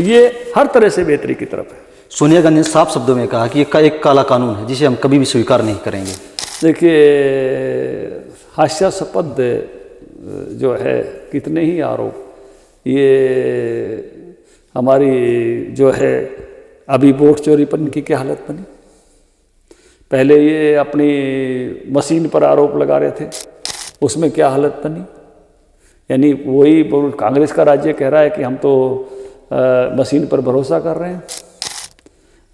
ये हर तरह से बेहतरी की तरफ है। सोनिया गांधी ने साफ शब्दों में कहा कि ये एक काला कानून है जिसे हम कभी भी स्वीकार नहीं करेंगे। देखिए, हास्यास्पद जो है कितने ही आरोप, ये हमारी जो है अभी वोट चोरी पर इनकी क्या हालत बनी। पहले ये अपनी मशीन पर आरोप लगा रहे थे, उसमें क्या हालत बनी। यानी वही कांग्रेस का राज्य कह रहा है कि हम तो मशीन पर भरोसा कर रहे हैं,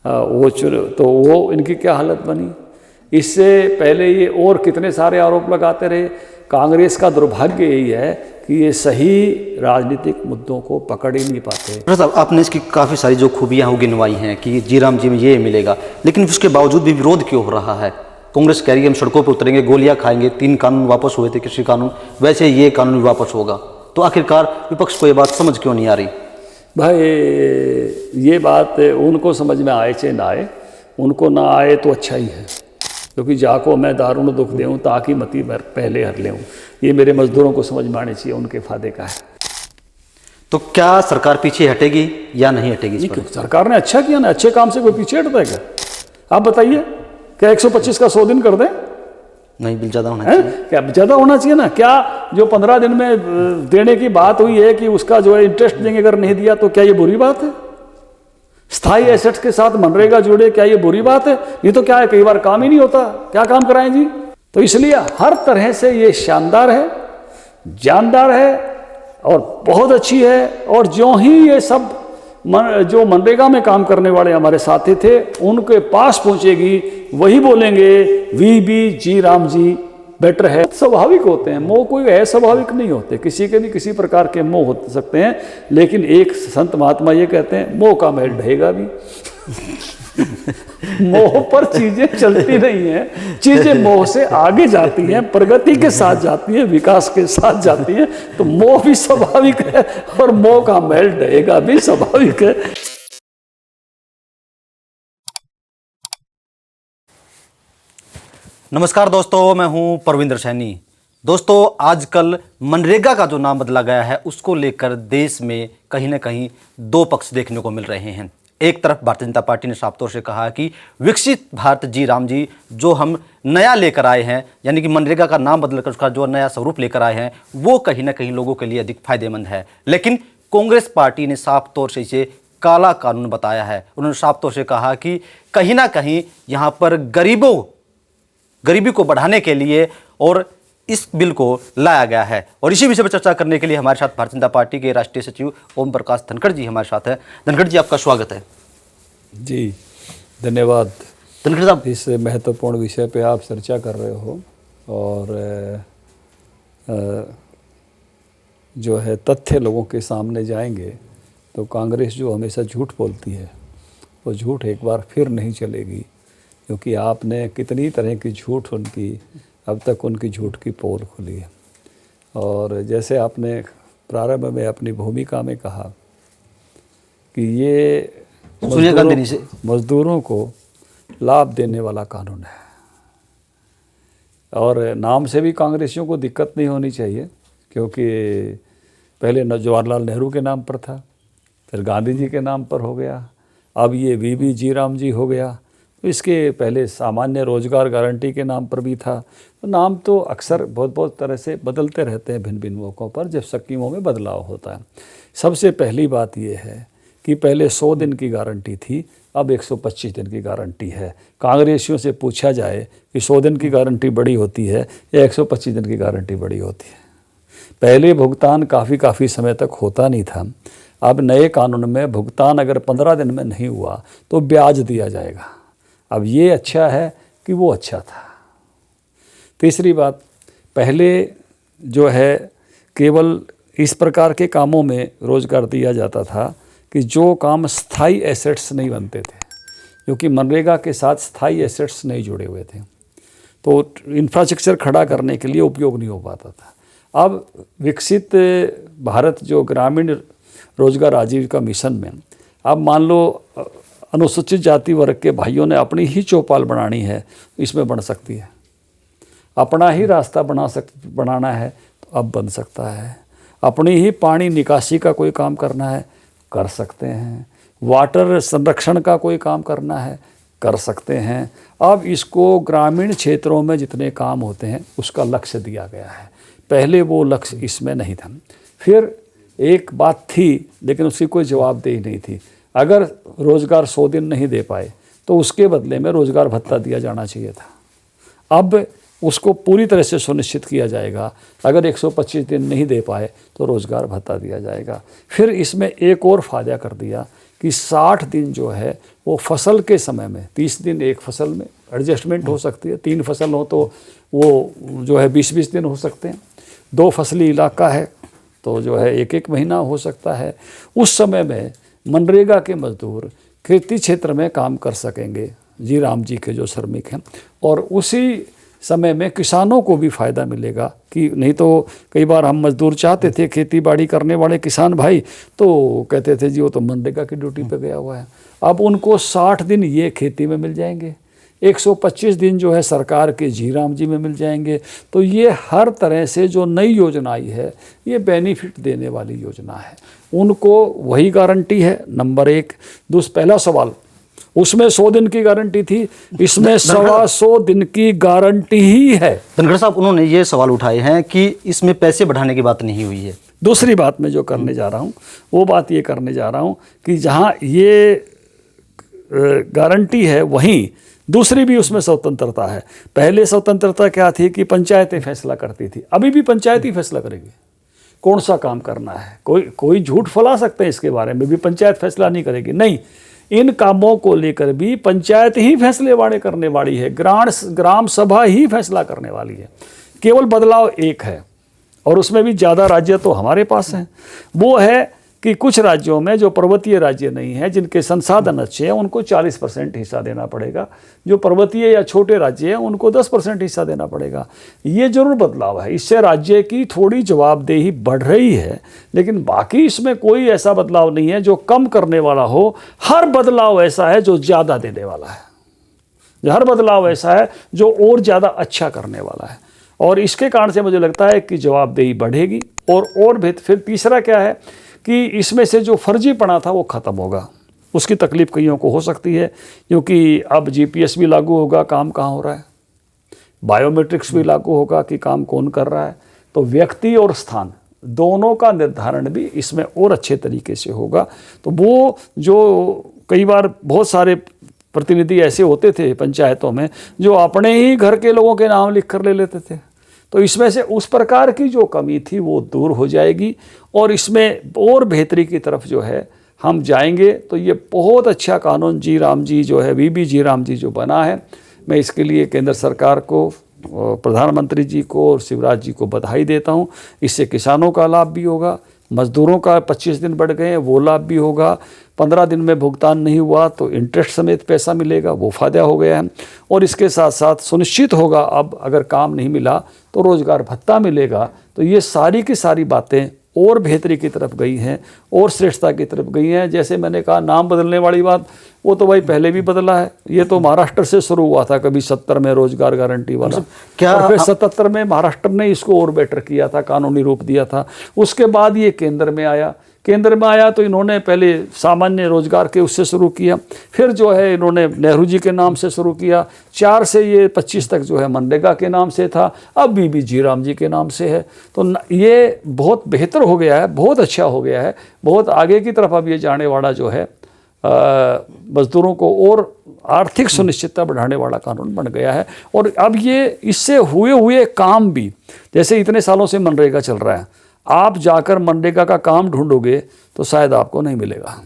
वो इनकी क्या हालत बनी। इससे पहले ये और कितने सारे आरोप लगाते रहे। कांग्रेस का दुर्भाग्य यही है कि ये सही राजनीतिक मुद्दों को पकड़ ही नहीं पाते। साहब, आपने इसकी काफ़ी सारी जो खूबियाँ हो गिनवाई हैं कि जी राम जी में ये मिलेगा, लेकिन उसके बावजूद भी विरोध क्यों हो रहा है? कांग्रेस कह रही है हम सड़कों पर उतरेंगे, गोलियां खाएंगे, 3 कानून वापस हुए थे, कृषि कानून, वैसे ये कानून भी वापस होगा। तो आखिरकार विपक्ष को ये बात समझ क्यों नहीं आ रही? भाई, ये बात उनको समझ में आए चाहे ना आए, उनको ना आए तो अच्छा ही है, क्योंकि जाको मैं दारुण दुख देऊँ ताकि मती पहले हर लेऊँ, ये मेरे मजदूरों को समझ में आनी चाहिए, उनके फायदे का है। तो क्या सरकार पीछे हटेगी या नहीं हटेगी? सरकार ने अच्छा किया ना, अच्छे काम से कोई पीछे हटता है क्या? आप बताइए, क्या 125 का 100 दिन कर दें? नहीं, बिल ज़्यादा होना चाहिए। क्या ज़्यादा होना चाहिए ना? क्या जो 15 दिन में देने की बात हुई है कि उसका जो है इंटरेस्ट देंगे, अगर नहीं दिया तो क्या ये बुरी बात है? स्थायी एसेट्स के साथ मनरेगा जुड़े, क्या ये बुरी बात है? ये तो क्या है, कई बार काम ही नहीं होता, क्या काम कराएं जी। तो इसलिए हर तरह से ये शानदार है, जानदार है और बहुत अच्छी है। और जो ही ये सब जो मनरेगा में काम करने वाले हमारे साथी थे उनके पास पहुंचेगी, वही बोलेंगे V B G Ram ji better है। स्वाभाविक होते हैं मोह, कोई अस्वाभाविक नहीं होते, किसी के भी किसी प्रकार के मोह हो सकते हैं, लेकिन एक संत महात्मा ये कहते हैं मोह का महल ढहेगा भी। मोह पर चीजें चलती नहीं हैं, चीजें मोह से आगे जाती हैं, प्रगति के साथ जाती हैं, विकास के साथ जाती हैं। तो मोह भी स्वाभाविक है और मोह का महल ढहेगा भी स्वाभाविक है। नमस्कार दोस्तों, मैं हूं परविंदर सैनी। दोस्तों, आजकल मनरेगा का जो नाम बदला गया है उसको लेकर देश में कहीं ना कहीं 2 पक्ष देखने को मिल रहे हैं। एक तरफ भारतीय जनता पार्टी ने साफ तौर से कहा कि विकसित भारत जी राम जी जो हम नया लेकर आए हैं, यानी कि मनरेगा का नाम बदलकर उसका जो नया स्वरूप लेकर आए हैं, वो कहीं ना कहीं लोगों के लिए अधिक फायदेमंद है। लेकिन कांग्रेस पार्टी ने साफ तौर से इसे काला कानून बताया है। उन्होंने साफ तौर से कहा कि कहीं ना कहीं यहाँ पर गरीबी को बढ़ाने के लिए और इस बिल को लाया गया है। और इसी विषय पर चर्चा करने के लिए हमारे साथ भारतीय जनता पार्टी के राष्ट्रीय सचिव ओम प्रकाश धनखड़ जी हमारे साथ हैं। धनखड़ जी, आपका स्वागत है। जी धन्यवाद। धनखड़ साहब, इस महत्वपूर्ण विषय पे आप चर्चा कर रहे हो और जो है तथ्य लोगों के सामने जाएंगे तो कांग्रेस जो हमेशा झूठ बोलती है वो झूठ एक बार फिर नहीं चलेगी, क्योंकि आपने कितनी तरह की झूठ उनकी अब तक उनकी झूठ की पोल खुली है। और जैसे आपने प्रारंभ में अपनी भूमिका में कहा कि ये मजदूरों को लाभ देने वाला कानून है, और नाम से भी कांग्रेसियों को दिक्कत नहीं होनी चाहिए, क्योंकि पहले जवाहरलाल नेहरू के नाम पर था, फिर गांधी जी के नाम पर हो गया, अब ये वी बी जी राम जी हो गया। तो इसके पहले सामान्य रोजगार गारंटी के नाम पर भी था। तो नाम तो अक्सर बहुत तरह से बदलते रहते हैं भिन्न भिन्न मौक़ों पर जब स्कीमों में बदलाव होता है। सबसे पहली बात यह है कि पहले 100 दिन की गारंटी थी, अब 125 दिन की गारंटी है। कांग्रेसियों से पूछा जाए कि 100 दिन की गारंटी बड़ी होती है या 125 दिन की गारंटी बड़ी होती है। पहले भुगतान काफ़ी समय तक होता नहीं था। अब नए कानून में भुगतान अगर 15 दिन में नहीं हुआ तो ब्याज दिया जाएगा। अब ये अच्छा है कि वो अच्छा था। तीसरी बात, पहले जो है केवल इस प्रकार के कामों में रोज़गार दिया जाता था कि जो काम स्थायी एसेट्स नहीं बनते थे, क्योंकि मनरेगा के साथ स्थायी एसेट्स नहीं जुड़े हुए थे, तो इंफ्रास्ट्रक्चर खड़ा करने के लिए उपयोग नहीं हो पाता था। अब विकसित भारत जो ग्रामीण रोजगार आजीविका मिशन में, अब मान लो अनुसूचित जाति वर्ग के भाइयों ने अपनी ही चौपाल बनानी है, इसमें बन सकती है। अपना ही रास्ता बनाना है तो अब बन सकता है। अपनी ही पानी निकासी का कोई काम करना है, कर सकते हैं। वाटर संरक्षण का कोई काम करना है, कर सकते हैं। अब इसको ग्रामीण क्षेत्रों में जितने काम होते हैं उसका लक्ष्य दिया गया है, पहले वो लक्ष्य इसमें नहीं था। फिर एक बात थी लेकिन उसकी कोई जवाबदेही नहीं थी, अगर रोज़गार 100 दिन नहीं दे पाए तो उसके बदले में रोज़गार भत्ता दिया जाना चाहिए था। अब उसको पूरी तरह से सुनिश्चित किया जाएगा, अगर 125 दिन नहीं दे पाए तो रोज़गार भत्ता दिया जाएगा। फिर इसमें एक और फ़ायदा कर दिया कि 60 दिन जो है वो फसल के समय में, 30 दिन एक फसल में एडजस्टमेंट हो सकती है, 3 फसल हो तो वो जो है 20-20 दिन हो सकते हैं, 2 फसली इलाका है तो जो है 1-1 महीना हो सकता है। उस समय में मनरेगा के मजदूर खेती क्षेत्र में काम कर सकेंगे, जी राम जी के जो श्रमिक हैं, और उसी समय में किसानों को भी फ़ायदा मिलेगा। कि नहीं तो कई बार हम मजदूर चाहते थे, खेती बाड़ी करने वाले किसान भाई तो कहते थे जी वो तो मनरेगा की ड्यूटी पे गया हुआ है, अब उनको 60 दिन ये खेती में मिल जाएंगे, 125 दिन जो है सरकार के जी राम जी में मिल जाएंगे। तो ये हर तरह से जो नई योजना आई है ये बेनिफिट देने वाली योजना है, उनको वही गारंटी है। नंबर 1। पहला सवाल, उसमें 100 दिन की गारंटी थी, इसमें 125 दिन की गारंटी ही है। धनखड़ साहब, उन्होंने ये सवाल उठाए हैं कि इसमें पैसे बढ़ाने की बात नहीं हुई है। दूसरी बात मैं जो करने जा रहा हूँ वो बात ये करने जा रहा हूँ कि जहाँ ये गारंटी है वहीं दूसरी भी उसमें स्वतंत्रता है। पहले स्वतंत्रता क्या थी कि पंचायतें फैसला करती थी, अभी भी पंचायत ही फैसला करेगी कौन सा काम करना है। कोई झूठ फैला सकते हैं इसके बारे में भी, पंचायत फैसला नहीं करेगी, नहीं, इन कामों को लेकर भी पंचायत ही फैसले वाले करने वाली है, ग्राम सभा ही फैसला करने वाली है। केवल बदलाव एक है और उसमें भी ज़्यादा राज्य तो हमारे पास हैं, वो है कि कुछ राज्यों में जो पर्वतीय राज्य नहीं है, जिनके संसाधन अच्छे हैं, उनको 40% हिस्सा देना पड़ेगा, जो पर्वतीय या छोटे राज्य हैं उनको 10% हिस्सा देना पड़ेगा। ये जरूर बदलाव है, इससे राज्य की थोड़ी जवाबदेही बढ़ रही है, लेकिन बाकी इसमें कोई ऐसा बदलाव नहीं है जो कम करने वाला हो। हर बदलाव ऐसा है जो ज़्यादा देने वाला है, हर बदलाव ऐसा है जो और ज़्यादा अच्छा करने वाला है, और इसके कारण से मुझे लगता है कि जवाबदेही बढ़ेगी। और भी फिर तीसरा क्या है कि इसमें से जो फर्जीपना था वो ख़त्म होगा। उसकी तकलीफ़ कईयों को हो सकती है क्योंकि अब जीपीएस भी लागू होगा, काम कहाँ हो रहा है, बायोमेट्रिक्स भी लागू होगा कि काम कौन कर रहा है, तो व्यक्ति और स्थान दोनों का निर्धारण भी इसमें और अच्छे तरीके से होगा। तो वो जो कई बार बहुत सारे प्रतिनिधि ऐसे होते थे पंचायतों में जो अपने ही घर के लोगों के नाम लिख कर ले लेते थे, तो इसमें से उस प्रकार की जो कमी थी वो दूर हो जाएगी और इसमें और बेहतरी की तरफ जो है हम जाएंगे। तो ये बहुत अच्छा कानून जी राम जी जो है, वीबी जी राम जी जो बना है, मैं इसके लिए केंद्र सरकार को, प्रधानमंत्री जी को और शिवराज जी को बधाई देता हूँ। इससे किसानों का लाभ भी होगा, मजदूरों का 25 दिन बढ़ गए हैं वो लाभ भी होगा, 15 दिन में भुगतान नहीं हुआ तो इंटरेस्ट समेत पैसा मिलेगा, वो फ़ायदा हो गया है। और इसके साथ साथ सुनिश्चित होगा अब अगर काम नहीं मिला तो रोज़गार भत्ता मिलेगा। तो ये सारी की सारी बातें और बेहतरी की तरफ गई हैं और श्रेष्ठता की तरफ गई हैं। जैसे मैंने कहा नाम बदलने वाली बात, वो तो भाई पहले भी बदला है, ये तो महाराष्ट्र से शुरू हुआ था कभी 70 में रोजगार गारंटी वाला, क्या और फिर 77 में महाराष्ट्र ने इसको और बेटर किया था, कानूनी रूप दिया था। उसके बाद ये केंद्र में आया तो इन्होंने पहले सामान्य रोजगार के उससे शुरू किया, फिर जो है इन्होंने नेहरू जी के नाम से शुरू किया, 4 से ये 25 तक जो है मनरेगा के नाम से था, अब बीबी जी राम जी के नाम से है। तो ये बहुत बेहतर हो गया है, बहुत अच्छा हो गया है, बहुत आगे की तरफ अब ये जाने वाला जो है मजदूरों को और आर्थिक सुनिश्चितता बढ़ाने वाला कानून बन गया है। और अब ये इससे हुए काम भी, जैसे इतने सालों से मनरेगा चल रहा है, आप जाकर मनरेगा का काम ढूंढोगे तो शायद आपको नहीं मिलेगा।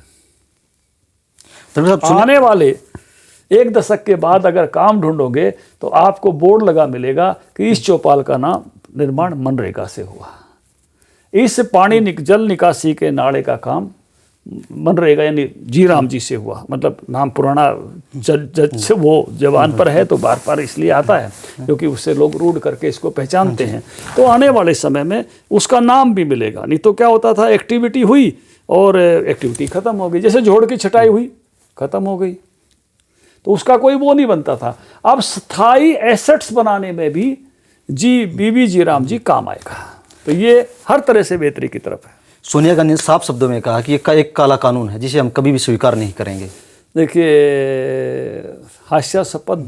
आने वाले 1 दशक के बाद अगर काम ढूंढोगे तो आपको बोर्ड लगा मिलेगा कि इस चौपाल का नाम निर्माण मनरेगा से हुआ, इस पानी जल निकासी के नाले का काम मनरेगा यानी जी राम जी से हुआ। मतलब नाम पुराना जज से वो जबान पर है तो बार बार इसलिए आता है क्योंकि उससे लोग रूढ़ करके इसको पहचानते हैं। तो आने वाले समय में उसका नाम भी मिलेगा। नहीं तो क्या होता था, एक्टिविटी हुई और एक्टिविटी ख़त्म हो गई, जैसे जोड़ की छटाई हुई ख़त्म हो गई, तो उसका कोई वो नहीं बनता था। अब स्थायी एसेट्स बनाने में भी बीबी जी राम जी काम आएगा। तो ये हर तरह से बेहतरी की तरफ है। सोनिया गांधी ने साफ शब्दों में कहा कि ये एक काला कानून है जिसे हम कभी भी स्वीकार नहीं करेंगे। देखिए, हास्यास्पद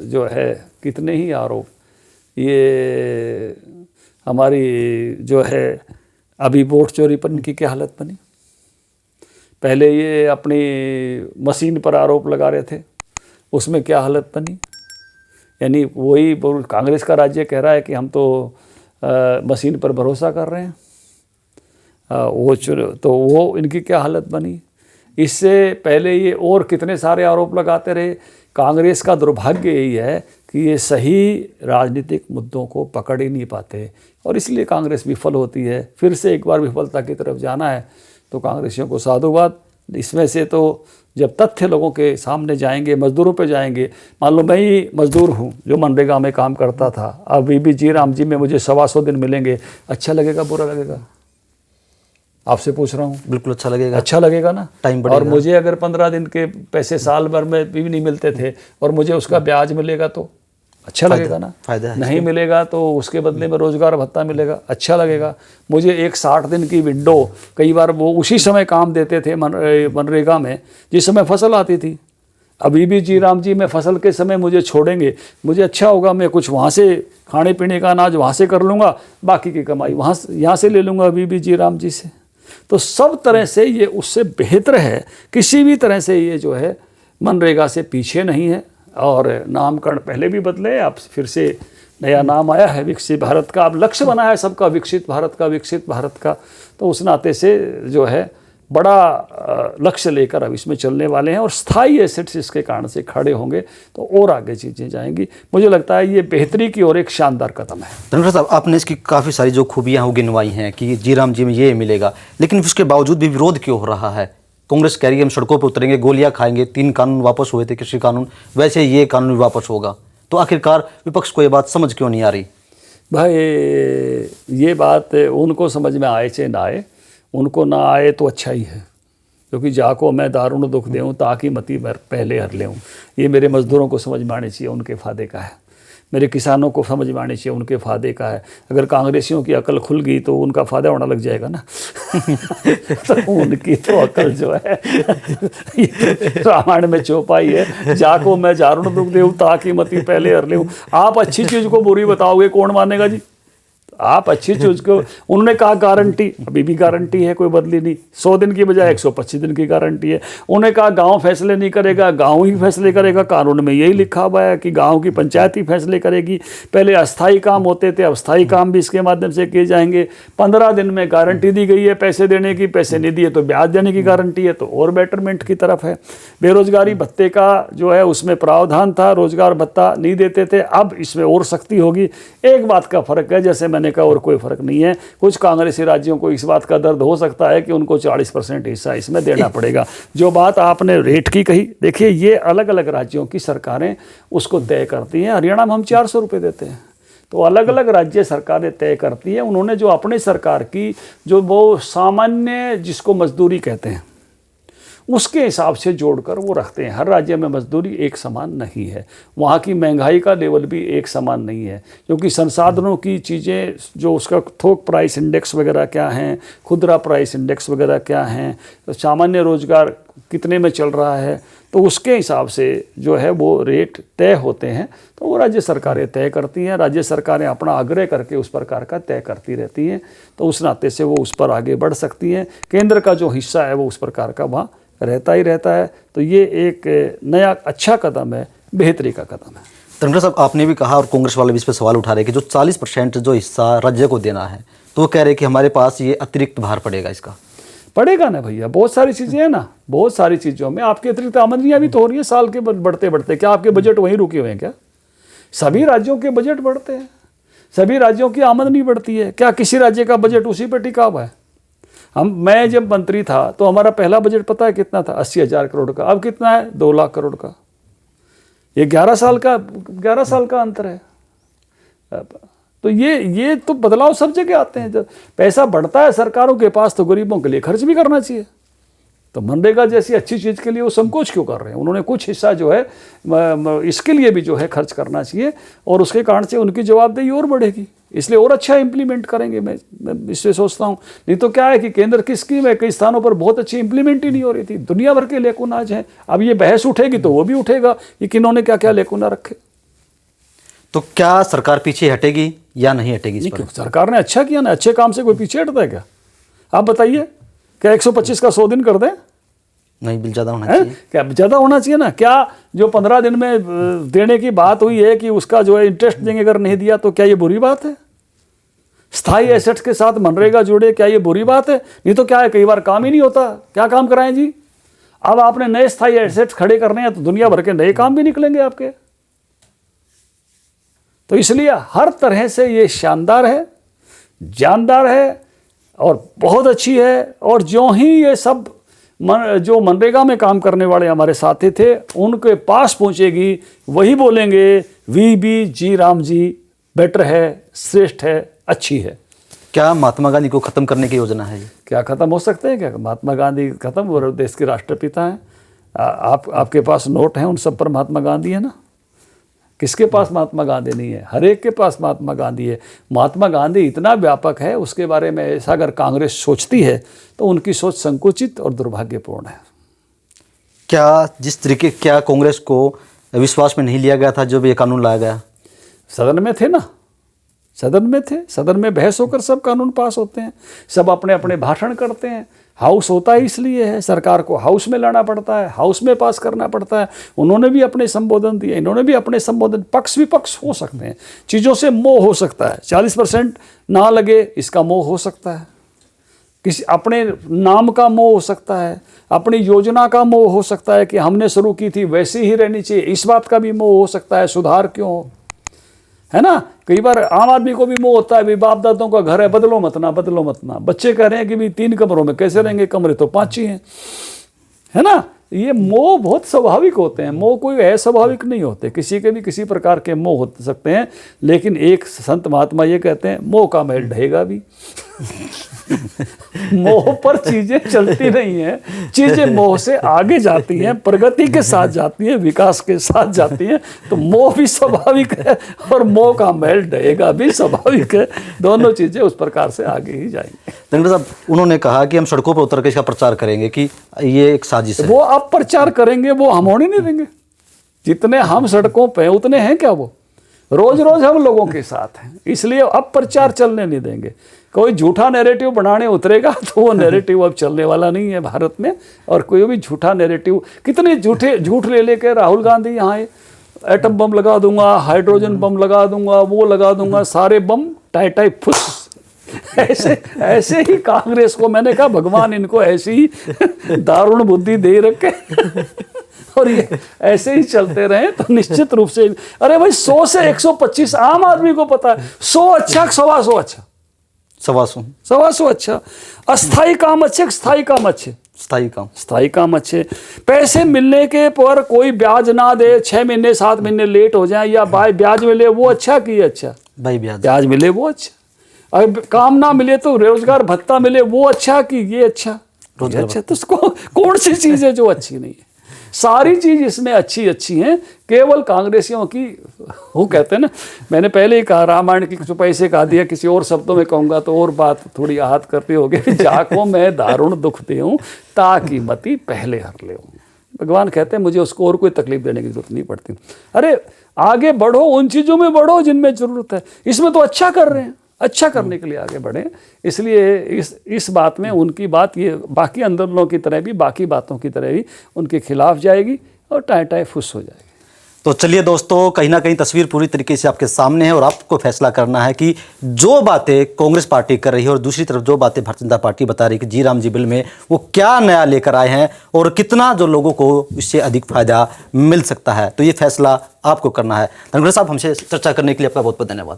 जो है कितने ही आरोप, ये हमारी जो है अभी वोट चोरी पर इनकी क्या हालत बनी। पहले ये अपनी मशीन पर आरोप लगा रहे थे, उसमें क्या हालत बनी। यानी वही कांग्रेस का राज्य कह रहा है कि हम तो मशीन पर भरोसा कर रहे हैं, वो इनकी क्या हालत बनी। इससे पहले ये और कितने सारे आरोप लगाते रहे। कांग्रेस का दुर्भाग्य यही है कि ये सही राजनीतिक मुद्दों को पकड़ ही नहीं पाते और इसलिए कांग्रेस विफल होती है। फिर से एक बार विफलता की तरफ जाना है तो कांग्रेसियों को साधुवाद। इसमें से तो जब तथ्य लोगों के सामने जाएंगे, मजदूरों पे जाएंगे, मान लो मैं ही मजदूर हूँ जो मनरेगा में काम करता था, अब बीबी जी राम जी में मुझे 125 दिन मिलेंगे, अच्छा लगेगा बुरा लगेगा? आपसे पूछ रहा हूँ। बिल्कुल अच्छा लगेगा। अच्छा लगेगा ना, टाइम बढ़ेगा। और मुझे अगर 15 दिन के पैसे साल भर में भी नहीं मिलते थे और मुझे उसका ब्याज मिलेगा तो अच्छा लगेगा ना। फायदा है। नहीं मिलेगा तो उसके बदले में रोजगार भत्ता मिलेगा, अच्छा लगेगा। मुझे एक 60 दिन की विंडो, कई बार वो उसी समय काम देते थे मनरेगा में जिस समय फसल आती थी। अभी भी जी राम जी में फसल के समय मुझे छोड़ेंगे, मुझे अच्छा होगा, मैं कुछ वहाँ से खाने पीने का अनाज वहाँ से कर लूँगा, बाकी की कमाई वहाँ यहाँ से ले लूँगा अभी भी जी राम जी से। तो सब तरह से ये उससे बेहतर है, किसी भी तरह से ये जो है मनरेगा से पीछे नहीं है। और नामकरण पहले भी बदले, अब फिर से नया नाम आया है विकसित भारत का। अब लक्ष्य बना है सबका विकसित भारत का। तो उस नाते से जो है बड़ा लक्ष्य लेकर अब इसमें चलने वाले हैं और स्थायी एसेट्स इसके कारण से खड़े होंगे तो और आगे चीज़ें जाएंगी। मुझे लगता है ये बेहतरी की ओर एक शानदार कदम है। धनखड़ साहब, आपने इसकी काफ़ी सारी जो खूबियाँ गिनवाई हैं कि जी राम जी में ये मिलेगा, लेकिन उसके बावजूद भी विरोध क्यों हो रहा है? कांग्रेस कह रही है हम सड़कों पर उतरेंगे, गोलियां खाएंगे, 3 कानून वापस हुए थे कृषि कानून, वैसे ये कानून भी वापस होगा। तो आखिरकार विपक्ष को ये बात समझ क्यों नहीं आ रही? भाई ये बात उनको समझ में आए चाहे ना आए, उनको ना आए तो अच्छा ही है, क्योंकि जाको मैं दारुण दुख देऊँ ताकि मती पहले हर लेऊँ। ये मेरे मजदूरों को समझ में आने चाहिए, उनके फ़ायदे का है। मेरे किसानों को समझ में आनी चाहिए, उनके फ़ायदे का है। अगर कांग्रेसियों की अकल खुल गई तो उनका फ़ायदा होने लग जाएगा ना। तो उनकी तो अकल जो है रामायण में चौपाई है, जाको मैं दारुण दुख देऊँ ताकि मती पहले हर लेऊँ। आप अच्छी चीज़ को बुरी बताओगे, कौन मानेगा जी? आप अच्छी चीज को, उन्होंने कहा गारंटी, अभी भी गारंटी है, कोई बदली नहीं। 100 दिन की बजाय 125 दिन की गारंटी है। उन्होंने कहा गांव फैसले नहीं करेगा, गांव ही फैसले करेगा। कानून में यही लिखा हुआ है कि गांव की पंचायत ही फैसले करेगी। पहले अस्थायी काम होते थे, अब स्थायी काम भी इसके माध्यम से किए जाएंगे। 15 दिन में गारंटी दी गई है पैसे देने की, पैसे नहीं दिए तो ब्याज देने की गारंटी है, तो और बेटरमेंट की तरफ है। बेरोजगारी भत्ते का जो है उसमें प्रावधान था, रोजगार भत्ता नहीं देते थे, अब इसमें और सख्ती होगी। एक बात का फर्क है, जैसे मैंने का और कोई फर्क नहीं है। कुछ कांग्रेसी राज्यों को इस बात का दर्द हो सकता है कि उनको 40% हिस्सा इसमें देना पड़ेगा। जो बात आपने रेट की कही, देखिए ये अलग अलग राज्यों की सरकारें उसको तय करती हैं। हरियाणा में हम 400 रुपये देते हैं, तो अलग अलग राज्य सरकारें तय करती हैं। उन्होंने जो अपनी सरकार की जो वो सामान्य जिसको मजदूरी कहते हैं उसके हिसाब से जोड़कर वो रखते हैं। हर राज्य में मजदूरी एक समान नहीं है, वहाँ की महंगाई का लेवल भी एक समान नहीं है, क्योंकि संसाधनों की चीज़ें जो उसका थोक प्राइस इंडेक्स वगैरह क्या हैं, खुदरा प्राइस इंडेक्स वगैरह क्या हैं, तो सामान्य रोजगार कितने में चल रहा है, तो उसके हिसाब से जो है वो रेट तय होते हैं। तो वो राज्य सरकारें तय करती हैं, राज्य सरकारें अपना आग्रह करके उस प्रकार का तय करती रहती हैं, तो उस नाते से वो उस पर आगे बढ़ सकती हैं। केंद्र का जो हिस्सा है वो उस प्रकार का वहाँ रहता ही रहता है। तो ये एक नया अच्छा कदम है, बेहतरी का कदम है। धनखड़ साहब, आपने भी कहा और कांग्रेस वाले भी इस पर सवाल उठा रहे हैं कि जो 40% जो हिस्सा राज्य को देना है, तो वो कह रहे हैं कि हमारे पास ये अतिरिक्त भार पड़ेगा। इसका पड़ेगा ना भैया, बहुत सारी चीज़ें हैं ना, बहुत सारी चीज़ों में आपकी अतिरिक्त आमदनियाँ भी तो हो रही है साल के बढ़ते बढ़ते। क्या आपके बजट वहीं रुके हुए हैं क्या? सभी राज्यों के बजट बढ़ते हैं, सभी राज्यों की आमदनी बढ़ती है। क्या किसी राज्य का बजट उसी पर टिका हुआ है? मैं जब मंत्री था तो हमारा पहला बजट पता है कितना था? 80,000 करोड़ का। अब कितना है? 2 लाख करोड़ का। ये 11 साल का अंतर है। तो ये तो बदलाव सब जगह आते हैं। जब पैसा बढ़ता है सरकारों के पास तो गरीबों के लिए खर्च भी करना चाहिए। तो मनरेगा जैसी अच्छी चीज़ के लिए वो संकोच क्यों कर रहे हैं? उन्होंने कुछ हिस्सा जो है इसके लिए भी जो है खर्च करना चाहिए और उसके कारण से उनकी जवाबदेही और बढ़ेगी। इसलिए और अच्छा इम्प्लीमेंट करेंगे, मैं इससे सोचता हूँ। नहीं तो क्या है कि केंद्र की स्कीम है, कई स्थानों पर बहुत अच्छी इम्प्लीमेंट ही नहीं हो रही थी, दुनिया भर के लेकुनाज हैं। अब ये बहस उठेगी तो वो भी उठेगा कि किन्होंने क्या क्या लेकुना रखे। तो क्या सरकार पीछे हटेगी या नहीं हटेगी इस पर? सरकार ने अच्छा किया ना, अच्छे काम से कोई पीछे हटता है क्या? आप बताइए, क्या 125 का 100 दिन कर दें? नहीं, बिल ज़्यादा होना चाहिए। क्या ज़्यादा होना चाहिए ना? क्या जो 15 दिन में देने की बात हुई है कि उसका जो है इंटरेस्ट देंगे, अगर नहीं दिया तो क्या ये बुरी बात है? स्थायी एसेट्स के साथ मनरेगा जुड़े, क्या ये बुरी बात है? नहीं तो क्या है, कई बार काम ही नहीं होता, क्या काम कराएं जी? अब आपने नए स्थायी एसेट्स खड़े करने हैं तो दुनिया भर के नए काम भी निकलेंगे आपके। तो इसलिए हर तरह से ये शानदार है, जानदार है और बहुत अच्छी है। और जो ही ये सब जो मनरेगा में काम करने वाले हमारे साथी थे उनके पास पहुंचेगी, वही बोलेंगे वीबी जी राम जी बेटर है, श्रेष्ठ है, अच्छी है। क्या महात्मा गांधी को खत्म करने की योजना है? क्या खत्म हो सकते हैं क्या? महात्मा गांधी खत्म, वो देश के राष्ट्रपिता हैं। आपके पास नोट हैं, उन सब पर महात्मा गांधी है ना। किसके पास महात्मा गांधी नहीं है? हर एक के पास महात्मा गांधी है। महात्मा गांधी इतना व्यापक है, उसके बारे में ऐसा अगर कांग्रेस सोचती है तो उनकी सोच संकुचित और दुर्भाग्यपूर्ण है। क्या कांग्रेस को विश्वास में नहीं लिया गया था जब ये कानून लाया गया? सदन में थे ना, सदन में बहस होकर सब कानून पास होते हैं, सब अपने अपने भाषण करते हैं। हाउस होता ही इसलिए है, सरकार को हाउस में लाना पड़ता है, हाउस में पास करना पड़ता है। उन्होंने भी अपने संबोधन दिए, इन्होंने भी अपने संबोधन, पक्ष विपक्ष हो सकते हैं, चीज़ों से मोह हो सकता है, 40% ना लगे इसका मोह हो सकता है, किसी अपने नाम का मोह हो सकता है, अपनी योजना का मोह हो सकता है कि हमने शुरू की थी वैसी ही रहनी चाहिए, इस बात का भी मोह हो सकता है, सुधार क्यों हो, है ना। कई बार आम आदमी को भी मोह होता है, भी बाप दादों का घर है, बदलो मत ना, बदलो मत ना। बच्चे कह रहे हैं कि भी 3 कमरों में कैसे रहेंगे, कमरे तो 5 ही हैं, है ना। ये मोह बहुत स्वाभाविक होते हैं, मोह कोई अस्वाभाविक नहीं होते, किसी के भी किसी प्रकार के मोह हो सकते हैं। लेकिन एक संत महात्मा ये कहते हैं, मोह का महल ढहेगा भी। मोह पर चीजें चलती नहीं हैं, चीजें मोह से आगे जाती हैं, प्रगति के साथ जाती हैं, विकास के साथ जाती हैं। तो मोह भी स्वाभाविक है और मोह का महल ढहेगा भी स्वाभाविक है। दोनों चीजें उस प्रकार से आगे ही जाएंगी। धनखड़ साहब, उन्होंने कहा कि हम सड़कों पर उतर के इसका प्रचार करेंगे कि ये एक साजिश है। वो अब प्रचार करेंगे, वो हम होने नहीं देंगे। जितने हम सड़कों पे उतने हैं क्या वो? रोज रोज हम लोगों के साथ हैं, इसलिए अब प्रचार चलने नहीं देंगे। कोई झूठा नैरेटिव बनाने उतरेगा तो वो नैरेटिव अब चलने वाला नहीं है भारत में। और कोई भी झूठा नैरेटिव, कितने झूठ ले लेके राहुल गांधी यहाँ एटम बम लगा दूंगा, हाइड्रोजन बम लगा दूंगा, वो लगा दूंगा, सारे बम टाई फुस। ऐसे ही कांग्रेस को मैंने कहा भगवान इनको ऐसी ही दारुण बुद्धि दे रखे और ये ऐसे ही चलते रहे तो निश्चित रूप से। अरे भाई 100 से 125 आम आदमी को पता है, 100 अच्छा 125 अच्छा, 125 अच्छा। अस्थाई काम अच्छे, स्थाई काम अच्छे, स्थाई काम अच्छे। पैसे मिलने के पर कोई ब्याज ना दे, 6 महीने 7 महीने लेट हो जाए या ब्याज मिले वो अच्छा कि अच्छा, भाई ब्याज मिले वो अच्छा। अगर काम ना मिले तो रोजगार भत्ता मिले वो अच्छा कि ये अच्छा, अच्छा। तो उसको कौन सी चीज है जो अच्छी नहीं है? सारी चीज इसमें अच्छी हैं, केवल कांग्रेसियों की। वो कहते हैं ना, मैंने पहले ही कहा रामायण की कुछ पैसे कहा दिया, किसी और शब्दों में कहूंगा तो और बात थोड़ी आहत करती होगी। जाको मैं दारुण दुख दूं ताकि मति पहले हर ले। भगवान कहते हैं मुझे उसको और कोई तकलीफ देने की जरूरत नहीं पड़ती। अरे आगे बढ़ो, उन चीजों में बढ़ो जिनमें जरूरत है। इसमें तो अच्छा कर रहे हैं, अच्छा करने के लिए आगे बढ़े। इसलिए इस बात में उनकी बात ये बाकी आंदोलनों की तरह भी, बाकी बातों की तरह भी उनके खिलाफ जाएगी और टाई फुस हो जाएगी। तो चलिए दोस्तों, कहीं ना कहीं तस्वीर पूरी तरीके से आपके सामने है और आपको फैसला करना है कि जो बातें कांग्रेस पार्टी कर रही है और दूसरी तरफ जो बातें भारतीय जनता पार्टी बता रही है कि जी राम जी बिल में वो क्या नया लेकर आए हैं और कितना जो लोगों को इससे अधिक फायदा मिल सकता है। तो ये फैसला आपको करना है। धनखड़ साहब, हमसे चर्चा करने के लिए आपका बहुत बहुत धन्यवाद।